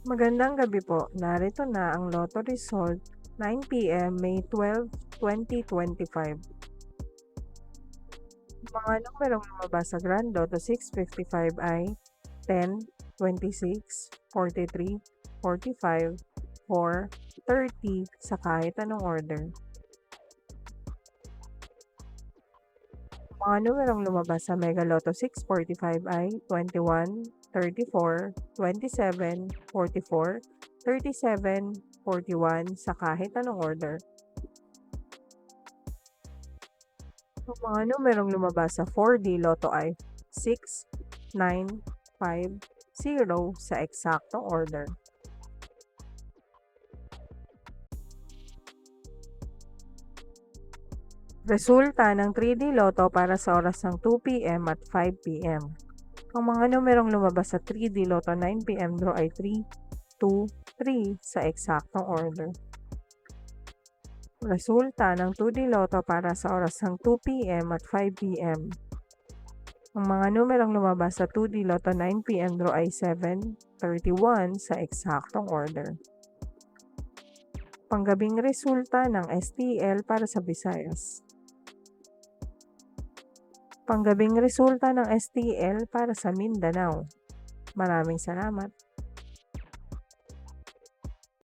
Magandang gabi po. Narito na ang Lotto result 9 PM, May 12, 2025. Mga numerong lumabas sa Grand Lotto 655 ay 10, 26, 43, 45, 4, 30 sa kahit anong order. Mga numerong lumabas sa Mega Lotto 645 ay 21, 34, 27, 44, 37, 41 sa kahit anong order. Ang mga numerong lumabas sa 4D Lotto ay 6, 9, 5, 0 sa eksaktong order. Resulta ng 3D Lotto para sa oras ng 2 PM at 5 PM. Ang mga numerong lumabas sa 3D Lotto 9 PM draw ay 3, 2, 3 sa eksaktong order. Resulta ng 2D Lotto para sa oras ng 2 PM at 5 PM. Ang mga numerong lumabas sa 2D Lotto 9 PM draw ay 7, 31 sa eksaktong order. Panggabing resulta ng STL para sa Visayas. Panggabing resulta ng STL para sa Mindanao. Maraming salamat.